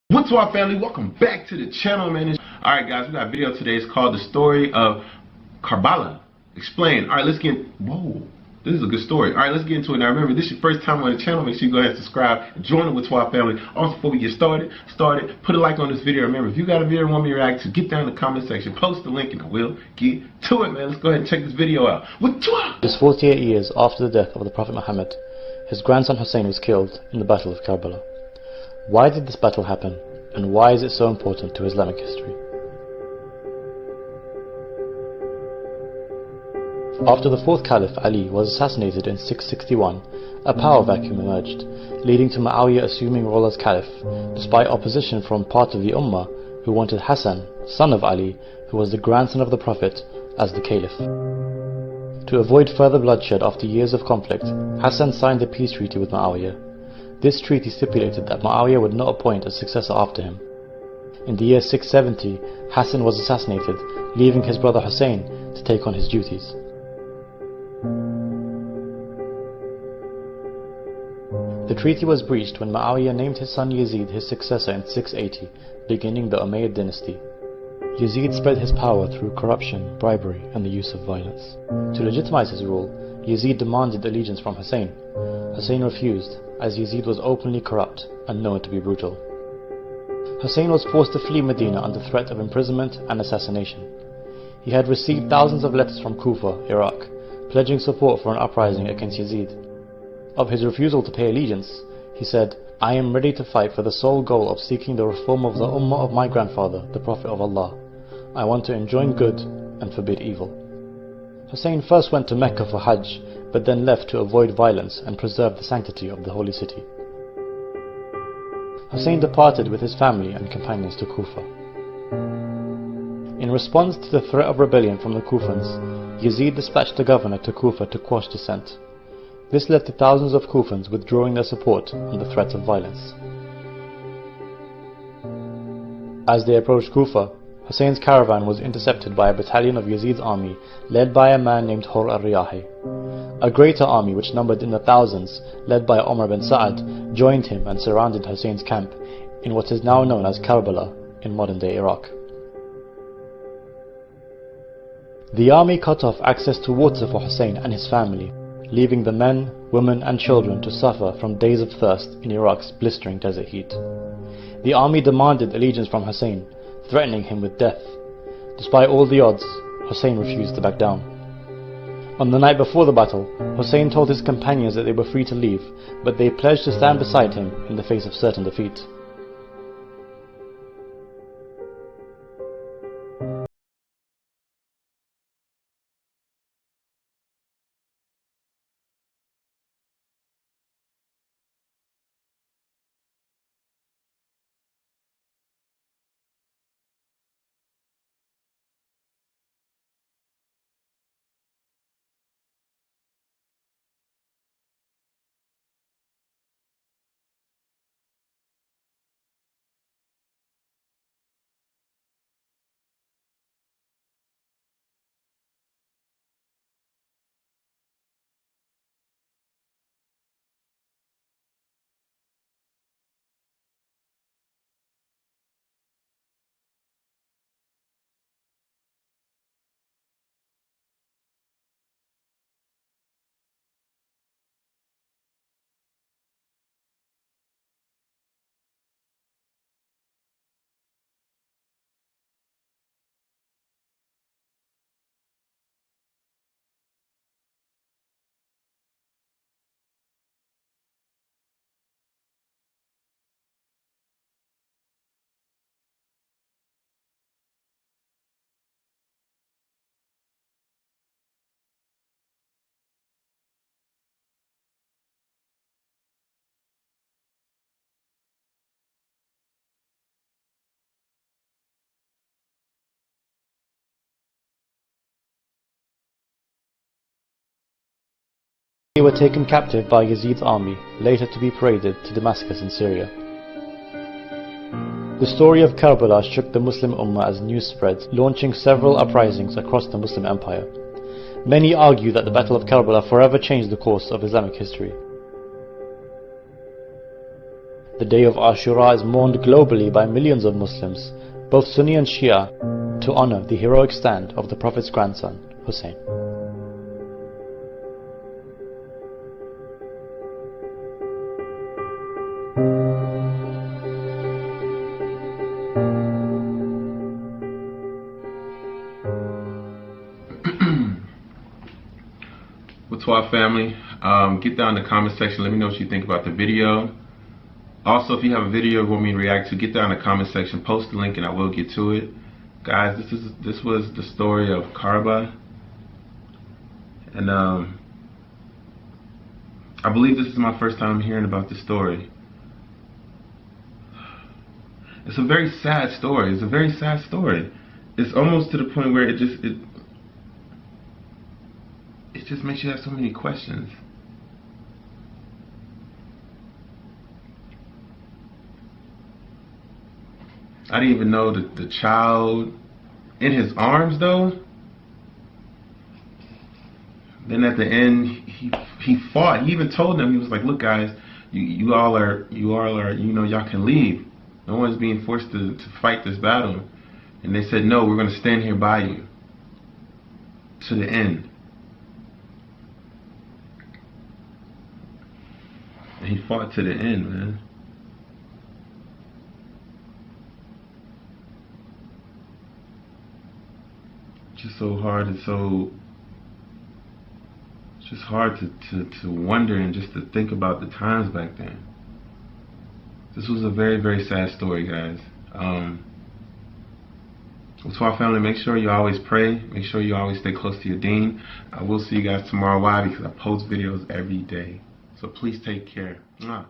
What's up, family? Welcome back to the channel, man. Alright guys, we got a video today. It's called The Story of Kerbala. Explain. Alright, let's get whoa. This is a good story. Alright, let's get into it. Now remember, this is your first time on the channel. Make sure you go ahead and subscribe and join the What's Up family. Also, before we get started, put a like on this video. Remember, if you got a video you want me to react to, get down in the comment section, post the link, and I will get to it, man. Let's go ahead and check this video out. What's up? Just 48 years after the death of the Prophet Muhammad, his grandson Hussein was killed in the Battle of Kerбala. Why did this battle happen? And why is it so important to Islamic history? After the fourth Caliph Ali was assassinated in 661, a power vacuum emerged, leading to Muawiyah assuming role as Caliph, despite opposition from part of the Ummah who wanted Hassan, son of Ali, who was the grandson of the Prophet, as the Caliph. To avoid further bloodshed after years of conflict, Hassan signed a peace treaty with Muawiyah. This treaty stipulated that Muawiyah would not appoint a successor after him. In the year 670, Hassan was assassinated, leaving his brother Hussein to take on his duties. The treaty was breached when Muawiyah named his son Yazid his successor in 680, beginning the Umayyad dynasty. Yazid spread his power through corruption, bribery, and the use of violence. To legitimize his rule, Yazid demanded allegiance from Hussein. Hussein refused, as Yazid was openly corrupt and known to be brutal. Hussein was forced to flee Medina under threat of imprisonment and assassination. He had received thousands of letters from Kufa, Iraq, pledging support for an uprising against Yazid. Of his refusal to pay allegiance, he said, "I am ready to fight for the sole goal of seeking the reform of the Ummah of my grandfather, the Prophet of Allah. I want to enjoin good and forbid evil." Hussein first went to Mecca for Hajj, but then left to avoid violence and preserve the sanctity of the holy city. Hussein departed with his family and companions to Kufa. In response to the threat of rebellion from the Kufans, Yazid dispatched the governor to Kufa to quash dissent. This led to thousands of Kufans withdrawing their support under threats of violence. As they approached Kufa, Hussein's caravan was intercepted by a battalion of Yazid's army led by a man named Hur al-Riyahi. A greater army which numbered in the thousands, led by Umar bin Sa'ad, joined him and surrounded Hussein's camp in what is now known as Kerбala in modern-day Iraq. The army cut off access to water for Hussein and his family, leaving the men, women and children to suffer from days of thirst in Iraq's blistering desert heat. The army demanded allegiance from Hussein, threatening him with death. Despite all the odds, Hussein refused to back down. On the night before the battle, Hussein told his companions that they were free to leave, but they pledged to stand beside him in the face of certain defeat. They were taken captive by Yazid's army, later to be paraded to Damascus in Syria. The story of Kerбala shook the Muslim Ummah as news spread, launching several uprisings across the Muslim empire. Many argue that the Battle of Kerбala forever changed the course of Islamic history. The day of Ashura is mourned globally by millions of Muslims, both Sunni and Shia, to honor the heroic stand of the Prophet's grandson, Hussein. To our family, get down in the comment section, let me know what you think about the video. Also, if you have a video you want me to react to, get down in the comment section, post the link and I will get to it. Guys, this was the story of Kerbala, and I believe this is my first time hearing about this story. It's a very sad story. It's a very sad story. It's almost to the point where it just makes you have so many questions. I didn't even know that the child in his arms though. Then at the end he fought. He even told them, he was like, look guys, you all are y'all can leave. No one's being forced to fight this battle. And they said, no, we're gonna stand here by you to the end. And he fought to the end, man. Just so hard, and so it's just hard to wonder and just to think about the times back then. This was a very, very sad story, guys. To our family, make sure you always pray. Make sure you always stay close to your deen. I will see you guys tomorrow. Why? Because I post videos every day. So please take care. Mwah.